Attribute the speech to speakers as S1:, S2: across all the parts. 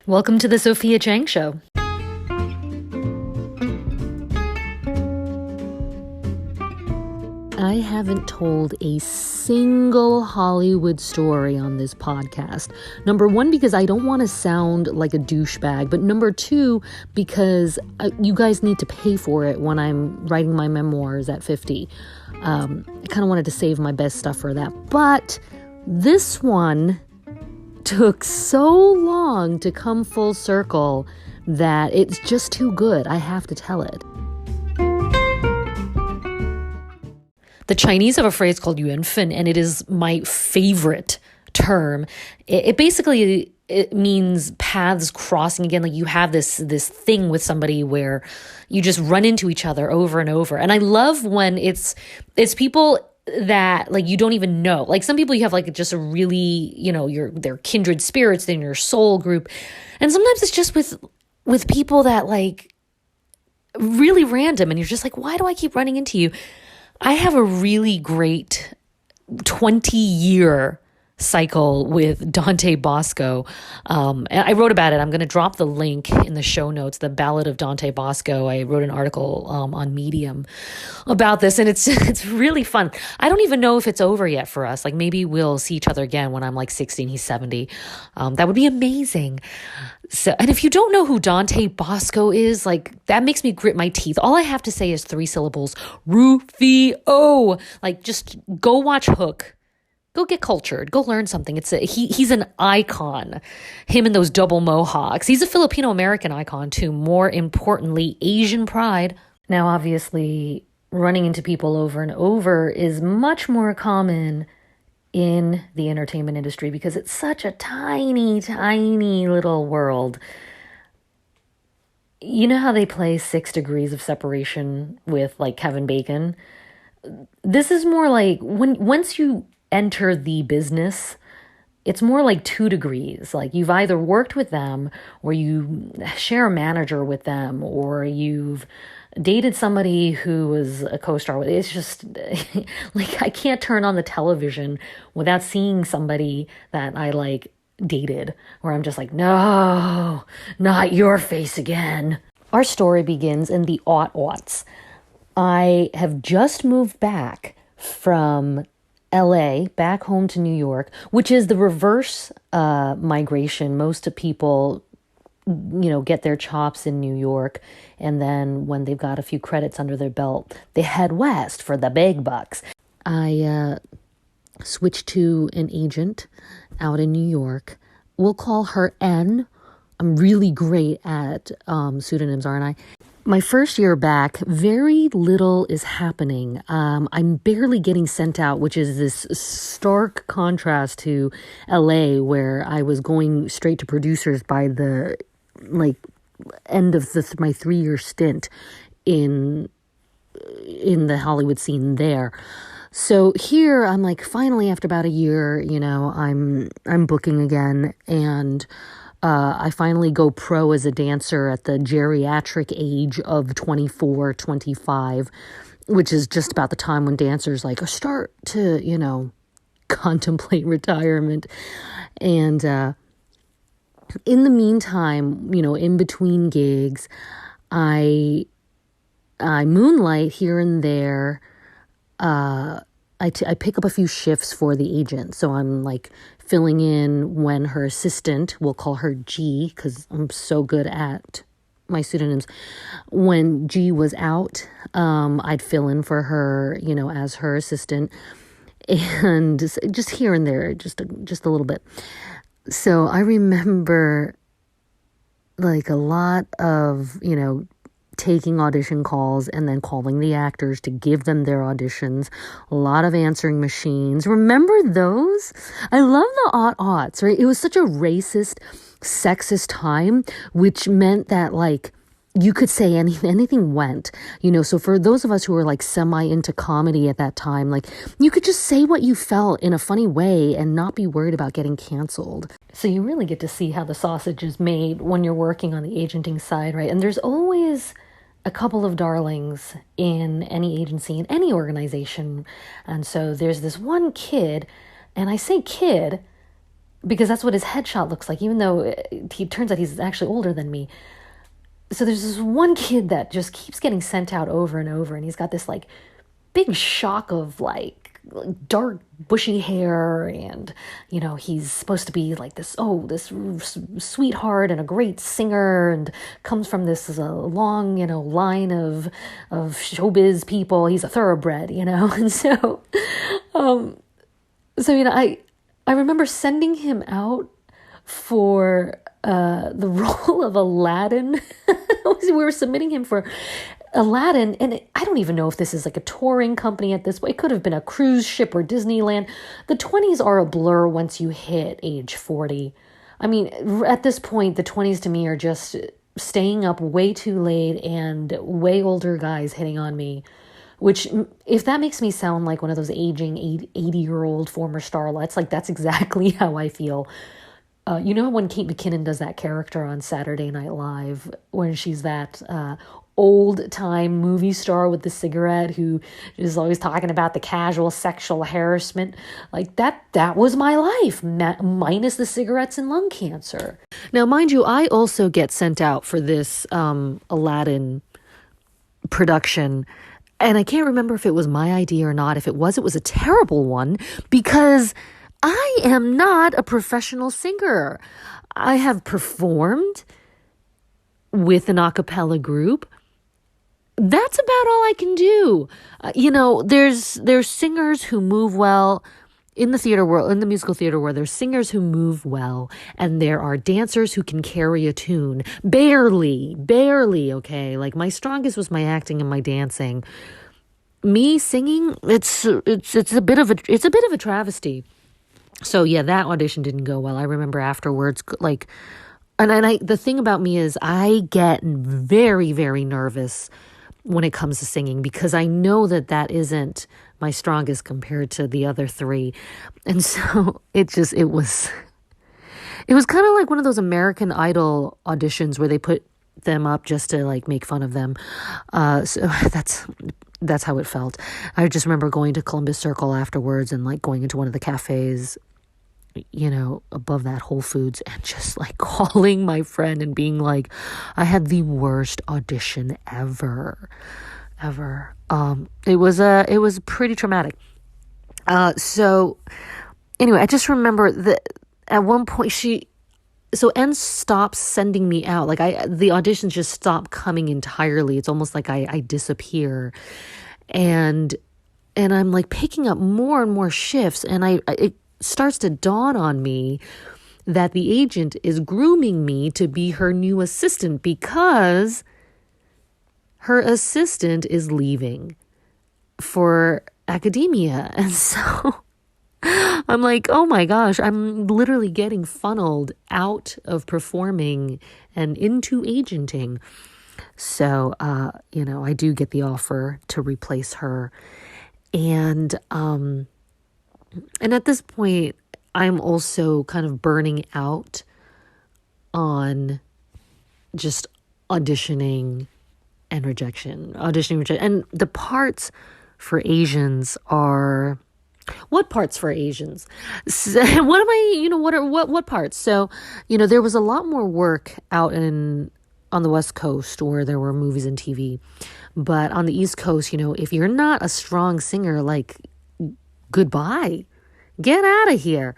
S1: Welcome to the Sophia Chang Show. I haven't told a single Hollywood story on this podcast. Number one, because I don't want to sound like a douchebag. But number two, because you guys need to pay for it when I'm writing my memoirs at 50. I kind of wanted to save my best stuff for that. But this one took so long to come full circle that it's just too good. I have to tell it. The Chinese have a phrase called yuanfen, and it is my favorite term. It basically means paths crossing again. Like you have this thing with somebody where you just run into each other over and over. And I love when it's people that like you don't even know. Like some people you have like just a really, they're kindred spirits in your soul group. And sometimes it's just with people that like really random and you're just like, why do I keep running into you? I have a really great 20-year cycle with Dante Bosco. And I wrote about it. I'm going to drop the link in the show notes, the Ballad of Dante Bosco. I wrote an article on Medium about this, and it's really fun. I don't even know if it's over yet for us. Like maybe we'll see each other again when I'm like 60 and he's 70. That would be amazing. So, and if you don't know who Dante Bosco is, like that makes me grit my teeth. All I have to say is 3 syllables, Rufio. Like just go watch Hook. Go get cultured. Go learn something. He's an icon. Him and those double mohawks. He's a Filipino-American icon too. More importantly, Asian pride. Now, obviously, running into people over and over is much more common in the entertainment industry because it's such a tiny, tiny little world. You know how they play 6 Degrees of Separation with like Kevin Bacon? This is more like once you enter the business, it's more like 2 degrees. Like you've either worked with them or you share a manager with them or you've dated somebody who was a co-star with. It's just like I can't turn on the television without seeing somebody that I like dated where I'm just like, no, not your face again. Our story begins in the aughts. I have just moved back from LA back home to New York, which is the reverse migration. Most people, get their chops in New York. And then when they've got a few credits under their belt, they head west for the big bucks. I switched to an agent out in New York. We'll call her N. I'm really great at pseudonyms, aren't I? My first year back, very little is happening. I'm barely getting sent out, which is this stark contrast to LA, where I was going straight to producers by the end of my 3-year stint in the Hollywood scene there. So here, I'm like, finally, after about a year, I'm booking again, and I finally go pro as a dancer at the geriatric age of 24, 25, which is just about the time when dancers start to, contemplate retirement. And in the meantime, in between gigs, I moonlight here and there. I pick up a few shifts for the agent. So I'm filling in when her assistant, we'll call her G because I'm so good at my pseudonyms. When G was out, I'd fill in for her, as her assistant, and just here and there, just a little bit. So I remember a lot of, taking audition calls and then calling the actors to give them their auditions. A lot of answering machines. Remember those? I love the aughts, right? It was such a racist, sexist time, which meant that you could say anything went, so for those of us who were semi into comedy at that time, you could just say what you felt in a funny way and not be worried about getting canceled. So you really get to see how the sausage is made when you're working on the agenting side, right? And there's always a couple of darlings in any agency, in any organization. And so there's this one kid, and I say kid because that's what his headshot looks like, even though he turns out he's actually older than me. So there's this one kid that just keeps getting sent out over and over, and he's got this like big shock of like dark bushy hair, and he's supposed to be like this sweetheart and a great singer, and comes from this long line of showbiz people. He's a thoroughbred, and I remember sending him out for the role of Aladdin. We were submitting him for Aladdin, and I don't even know if this is like a touring company at this point. It could have been a cruise ship or Disneyland. The 20s are a blur once you hit age 40. I mean, at this point, the 20s to me are just staying up way too late and way older guys hitting on me, which, if that makes me sound like one of those aging 80-year-old former starlets, like that's exactly how I feel. You know when Kate McKinnon does that character on Saturday Night Live, when she's that old-time movie star with the cigarette who is always talking about the casual sexual harassment? Like that was my life, minus the cigarettes and lung cancer. Now, mind you, I also get sent out for this Aladdin production, and I can't remember if it was my idea or not. If it was a terrible one, because I am not a professional singer. I have performed with an a cappella group. That's about all I can do. There's singers who move well in the theater world, in the musical theater world. There's singers who move well, and there are dancers who can carry a tune. Barely, okay? Like, my strongest was my acting and my dancing. Me singing, it's a bit of a travesty. So yeah, that audition didn't go well. I remember afterwards, like, and the thing about me is I get very, very nervous when it comes to singing, because I know that isn't my strongest compared to the other three. And so it was kind of like one of those American Idol auditions where they put them up just to like make fun of them. So that's how it felt. I just remember going to Columbus Circle afterwards and like going into one of the cafes, above that Whole Foods, and just like calling my friend and being like, I had the worst audition ever. It was pretty traumatic. So anyway, I just remember that at one point N stops sending me out. Like the auditions just stop coming entirely. It's almost like I disappear, and I'm like picking up more and more shifts, and it starts to dawn on me that the agent is grooming me to be her new assistant, because her assistant is leaving for academia. And so I'm like, oh my gosh, I'm literally getting funneled out of performing and into agenting. So, I do get the offer to replace her. And at this point, I'm also kind of burning out on just auditioning and rejection. And the parts for Asians are... What parts for Asians? So, what parts? So, there was a lot more work out on the West Coast where there were movies and TV. But on the East Coast, if you're not a strong singer, like, goodbye. Get out of here.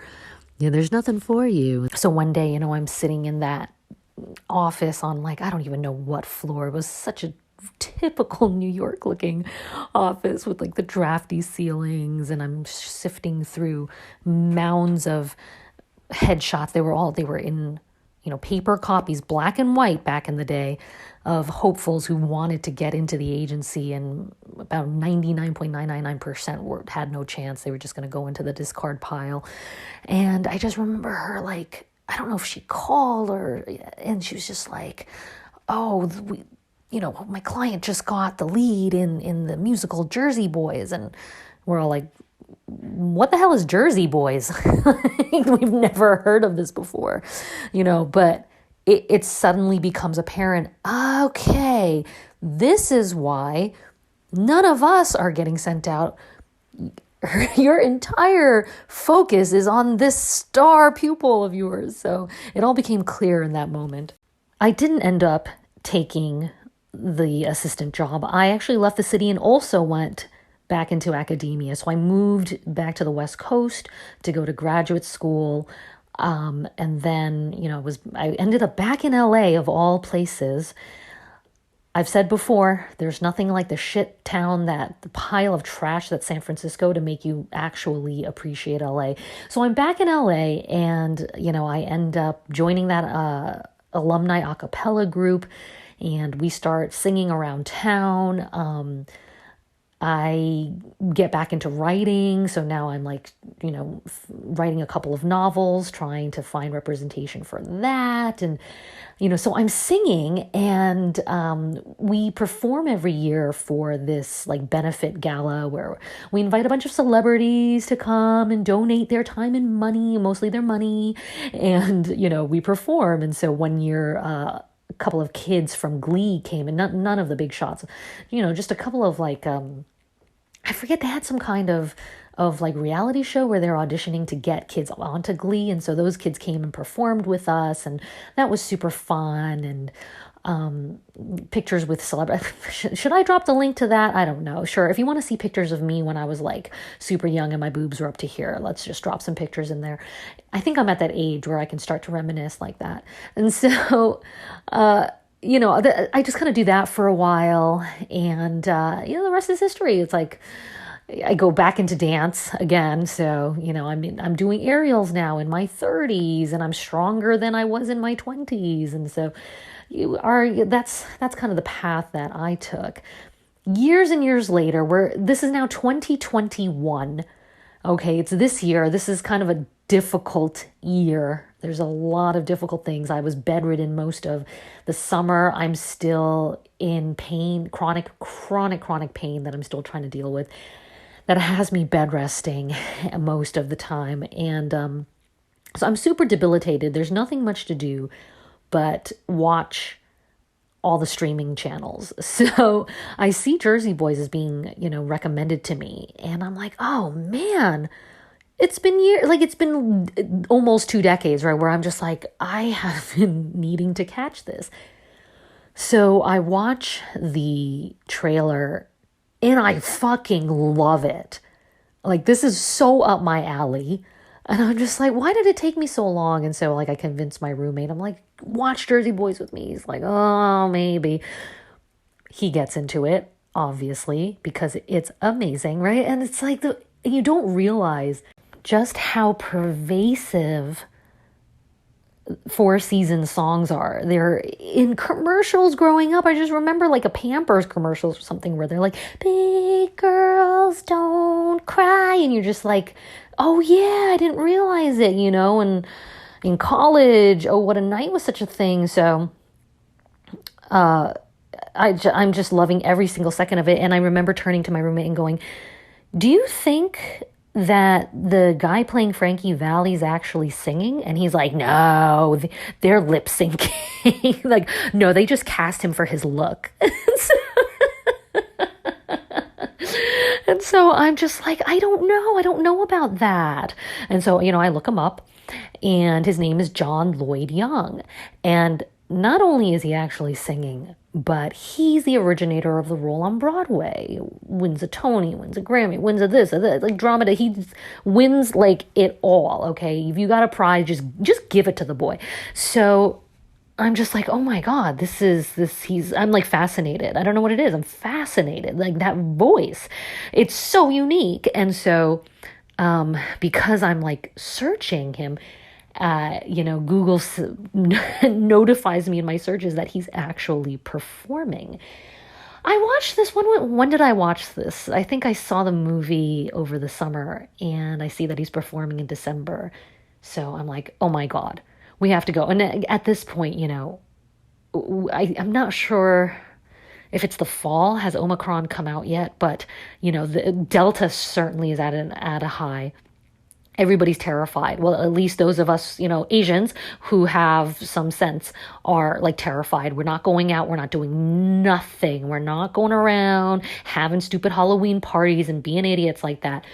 S1: There's nothing for you. So one day, I'm sitting in that office on like, I don't even know what floor. It was such a typical New York looking office with like the drafty ceilings, and I'm sifting through mounds of headshots. They were in, paper copies, black and white back in the day, of hopefuls who wanted to get into the agency, and about 99.999% had no chance. They were just going to go into the discard pile. And I just remember her, like, I don't know if she called and she was just like, oh, my client just got the lead in the musical Jersey Boys. And we're all like, what the hell is Jersey Boys? We've never heard of this before, but it suddenly becomes apparent, okay, this is why none of us are getting sent out. your entire focus is on this star pupil of yours. So it all became clear in that moment. I didn't end up taking the assistant job. I actually left the city and also went back into academia. So I moved back to the West Coast to go to graduate school. And then, I ended up back in LA of all places. I've said before, there's nothing like the shit town, the pile of trash that's San Francisco to make you actually appreciate LA. So I'm back in LA and, I end up joining that alumni a cappella group and we start singing around town. I get back into writing. So now I'm writing a couple of novels, trying to find representation for that. And, so I'm singing and we perform every year for this benefit gala where we invite a bunch of celebrities to come and donate their time and money, mostly their money. And, we perform. And so one year, a couple of kids from Glee came and none of the big shots, just a couple of I forget, they had some kind of reality show where they're auditioning to get kids onto Glee. And so those kids came and performed with us and that was super fun. And pictures with celebrities. Should I drop the link to that? I don't know. Sure. If you want to see pictures of me when I was super young and my boobs were up to here, let's just drop some pictures in there. I think I'm at that age where I can start to reminisce like that. And so, I just kind of do that for a while and, the rest is history. It's I go back into dance again. So, I'm doing aerials now in my 30s and I'm stronger than I was in my 20s. And so that's kind of the path that I took. Years and years later, this is now 2021. Okay. It's this year. This is kind of a difficult year. There's a lot of difficult things. I was bedridden most of the summer. I'm still in pain, chronic pain that I'm still trying to deal with. That has me bed resting most of the time. And so I'm super debilitated. There's nothing much to do but watch all the streaming channels. So I see Jersey Boys as being, recommended to me. And I'm like, oh man, it's been it's been almost 2 decades, right? Where I'm just I have been needing to catch this. So I watch the trailer and I fucking love it. This is so up my alley. And I'm just why did it take me so long? And so I convinced my roommate, I'm watch Jersey Boys with me. He's oh, maybe. He gets into it, obviously, because it's amazing, right? And it's you don't realize just how pervasive Four Seasons songs are. They're in commercials growing up. I just remember a Pampers commercials or something where they're big girls don't cry. And you're just oh yeah, I didn't realize it, and in college, oh, what a night was such a thing. So, I'm just loving every single second of it. And I remember turning to my roommate and going, do you think that the guy playing Frankie Valli's actually singing? And he's no, they're lip syncing. No, they just cast him for his look. And so I'm just I don't know about that. And so, I look him up and his name is John Lloyd Young. And not only is he actually singing, but he's the originator of the role on Broadway. Wins a Tony, wins a Grammy, wins a this, a that, drama. He wins it all. Okay, if you got a prize, just give it to the boy. So I'm just oh my God, I'm fascinated. I don't know what it is. I'm fascinated. That voice, it's so unique. And so, because I'm searching him, Google notifies me in my searches that he's actually performing. I watched this one. When did I watch this? I think I saw the movie over the summer and I see that he's performing in December. So I'm oh my God, we have to go. And at this point, I'm not sure if it's the fall. Has Omicron come out yet? But, the Delta certainly is at a high. Everybody's terrified. Well, at least those of us, Asians who have some sense are terrified. We're not going out. We're not doing nothing. We're not going around having stupid Halloween parties and being idiots like that.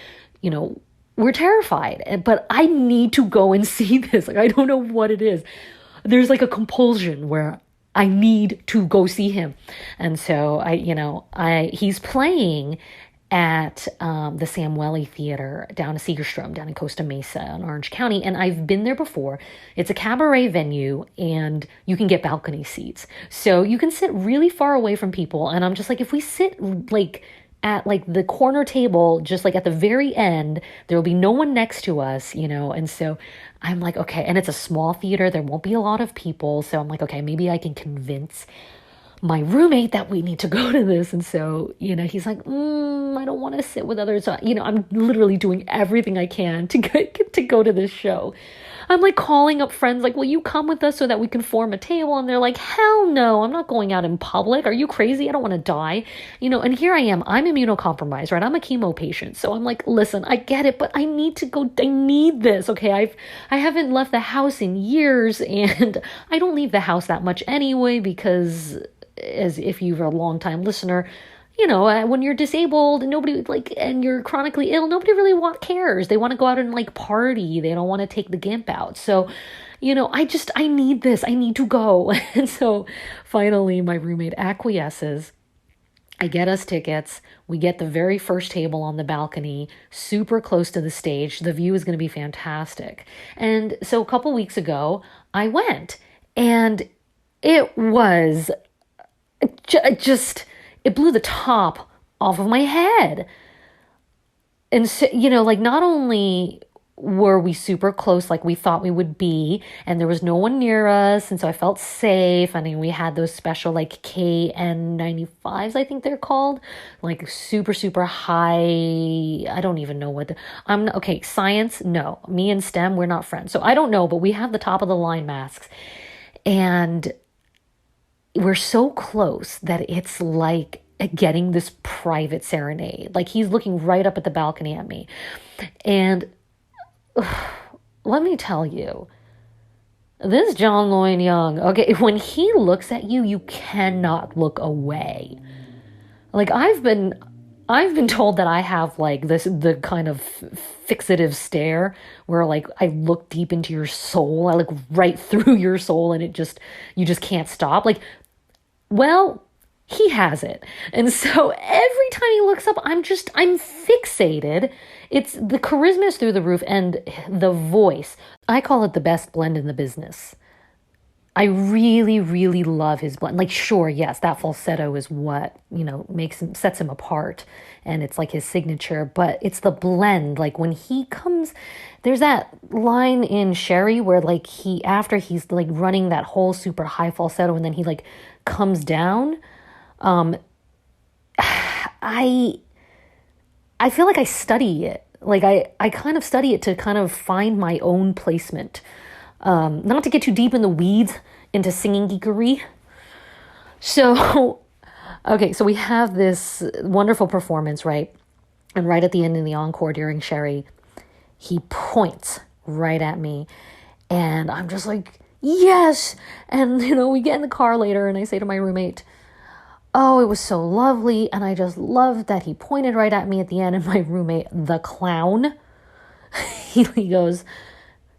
S1: we're terrified. But I need to go and see this. Like, I don't know what it is. There's like a compulsion where I need to go see him. And so he's playing at the Samueli Theater down in Segerstrom, down in Costa Mesa in Orange County. And I've been there before. It's a cabaret venue and you can get balcony seats. So you can sit really far away from people. And I'm just like, if we sit like at like the corner table, just like at the very end, there will be no one next to us, and so I'm like, okay, and it's a small theater, there won't be a lot of people, so I'm like, okay, maybe I can convince my roommate that we need to go to this. And so, he's like, I don't want to sit with others. So, I'm literally doing everything I can to go to this show. I'm like calling up friends, like, will you come with us so that we can form a table? And they're like, hell no, I'm not going out in public. Are you crazy? I don't want to die. And here I am. I'm immunocompromised, right? I'm a chemo patient. So I'm like, listen, I get it, but I need to go. I need this. Okay. I haven't left the house in years and I don't leave the house that much anyway, because as if you're a long time listener, when you're disabled, and you're chronically ill, nobody really cares. They want to go out and party. They don't want to take the gimp out. So, I need this. I need to go. And so finally my roommate acquiesces. I get us tickets. We get the very first table on the balcony, super close to the stage. The view is going to be fantastic. And so a couple weeks ago, I went and it was it blew the top off of my head. And so, not only were we super close like we thought we would be, and there was no one near us, and so I felt safe. I mean, we had those special KN95s, I think they're called, super, super high. I don't even know okay, science, no. Me and STEM, we're not friends. So I don't know, but we have the top of the line masks. And we're so close that it's like getting this private serenade. Like he's looking right up at the balcony at me. And let me tell you, this John Lloyd Young, okay, when he looks at you, you cannot look away. Like I've been told that I have the kind of fixative stare where I look deep into your soul. I look right through your soul and you just can't stop. Well, he has it. And so every time he looks up, I'm fixated. It's the charisma is through the roof and the voice. I call it the best blend in the business. I really, really love his blend. Sure, yes, that falsetto is what, sets him apart. And it's his signature, but it's the blend. When he comes, there's that line in Sherry where after he's running that whole super high falsetto and then he comes down. I feel like I study it. I kind of study it to kind of find my own placement. Not to get too deep in the weeds into singing geekery. So, okay, so we have this wonderful performance, right? And right at the end in the encore during Sherry, he points right at me. And I'm just like, yes! And, we get in the car later and I say to my roommate, oh, it was so lovely. And I just loved that he pointed right at me at the end. And my roommate, the clown, he goes,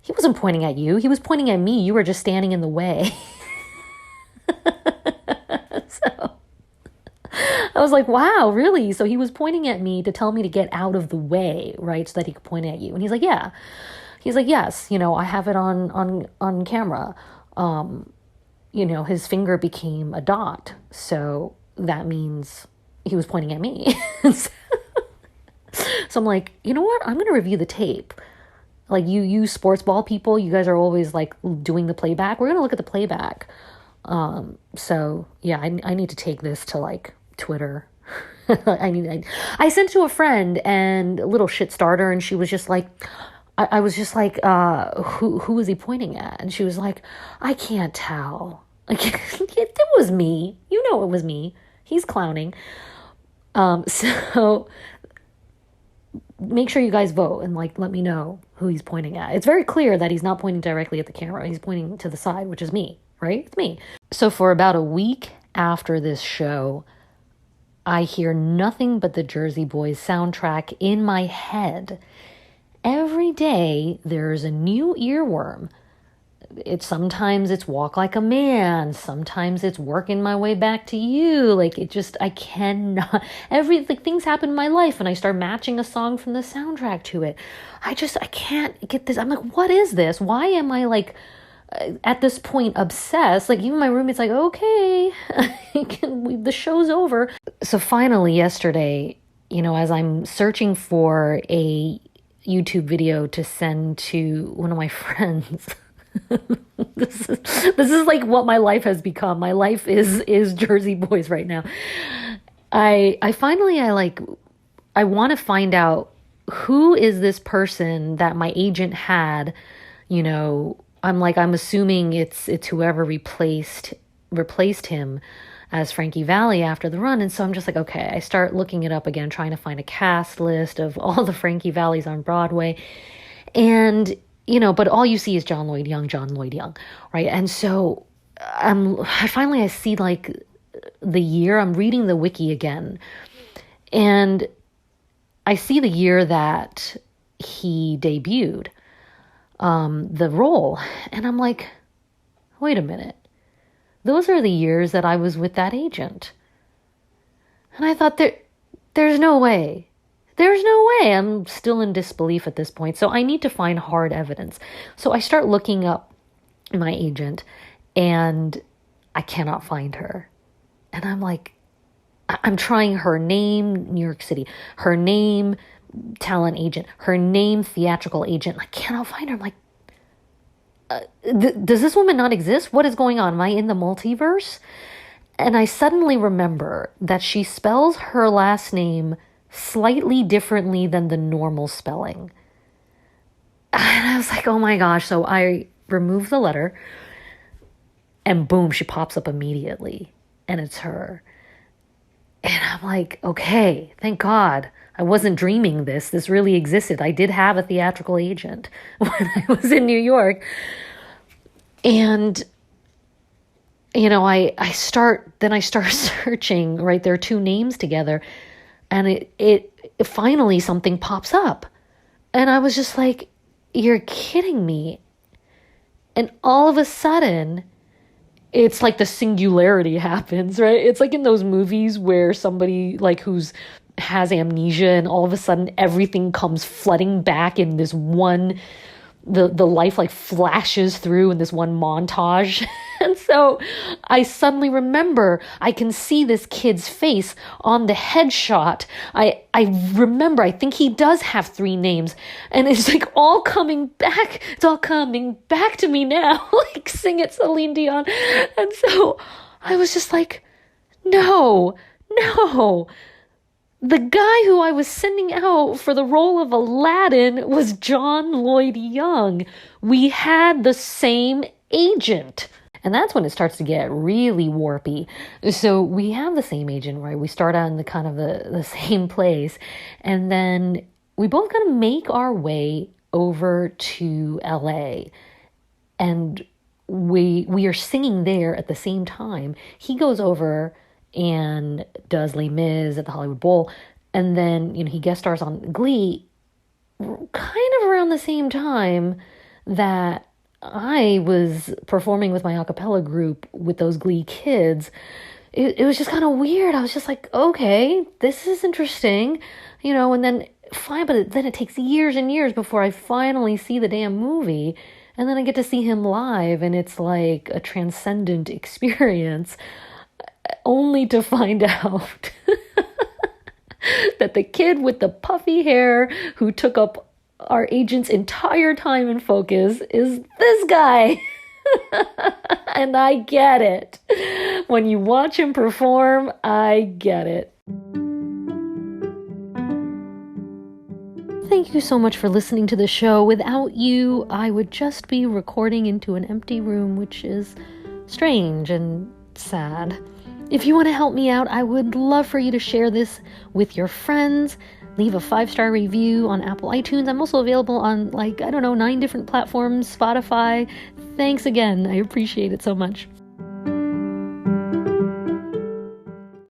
S1: he wasn't pointing at you. He was pointing at me. You were just standing in the way. So I was like, wow, really? So he was pointing at me to tell me to get out of the way, right? So that he could point at you. And he's like, yeah. He's like, yes, I have it on camera. His finger became a dot. So that means he was pointing at me. So I'm like, you know what? I'm going to review the tape. You sports ball people, you guys are always doing the playback. We're going to look at the playback. So yeah, I need to take this to Twitter. I sent it to a friend and a little shit starter. And she was just I was just who is he pointing at? And she was like, I can't tell. It was me. It was me. He's clowning. So make sure you guys vote and let me know who he's pointing at. It's very clear that he's not pointing directly at the camera. He's pointing to the side, which is me, right? It's me. So for about a week after this show, I hear nothing but the Jersey Boys soundtrack in my head. Every day there's a new earworm. Sometimes it's Walk Like a Man, sometimes it's Working My Way Back to You. Like, I cannot, things happen in my life and I start matching a song from the soundtrack to it. I can't get this. I'm like, what is this? Why am I like, at this point, obsessed? Like, even my roommate's like, okay, the show's over. So finally yesterday, as I'm searching for a YouTube video to send to one of my friends, this is like what my life has become. My life is Jersey Boys right now. I want to find out who is this person that my agent had. I'm assuming it's whoever replaced him as Frankie Valli after the run. And so I'm just like, okay, I start looking it up again, trying to find a cast list of all the Frankie Vallis on Broadway. And but all you see is John Lloyd Young, right? And so I see like the year. I'm reading the wiki again, and I see the year that he debuted the role, and I'm like, wait a minute, those are the years that I was with that agent. And I thought, there's no way. There's no way. I'm still in disbelief at this point. So I need to find hard evidence. So I start looking up my agent and I cannot find her. And I'm like, I'm trying her name, New York City, her name, talent agent, her name, theatrical agent. I cannot find her. I'm like, does this woman not exist? What is going on? Am I in the multiverse? And I suddenly remember that she spells her last name slightly differently than the normal spelling. And I was like, oh my gosh. So I remove the letter and boom, she pops up immediately and it's her. And I'm like, okay, thank God. I wasn't dreaming this. This really existed. I did have a theatrical agent when I was in New York. And, I start searching, right? There are two names together. And it finally something pops up. And I was just like, you're kidding me. And all of a sudden, it's like the singularity happens, right? It's like in those movies where somebody like has amnesia and all of a sudden everything comes flooding back in this one, the life like flashes through in this one montage. And so I suddenly remember, I can see this kid's face on the headshot. I remember, I think he does have 3 names, and it's like all coming back. It's all coming back to me now. Like, sing it, Celine Dion. And so I was just like, no. The guy who I was sending out for the role of Aladdin was John Lloyd Young. We had the same agent. And that's when it starts to get really warpy. So we have the same agent, right? We start out in the kind of the same place. And then we both kind of make our way over to LA. And we are singing there at the same time. He goes over and does Les Mis at the Hollywood Bowl. And then, he guest stars on Glee kind of around the same time that I was performing with my a cappella group with those Glee kids. It was just kind of weird. I was just like, okay, this is interesting, and then fine, but then it takes years and years before I finally see the damn movie. And then I get to see him live, and it's like a transcendent experience, only to find out that the kid with the puffy hair who took up our agent's entire time and focus is this guy. And I get it. When you watch him perform, I get it. Thank you so much for listening to the show. Without you, I would just be recording into an empty room, which is strange and sad. If you want to help me out, I would love for you to share this with your friends. Leave a 5-star review on Apple iTunes. I'm also available on 9 different platforms, Spotify. Thanks again. I appreciate it so much.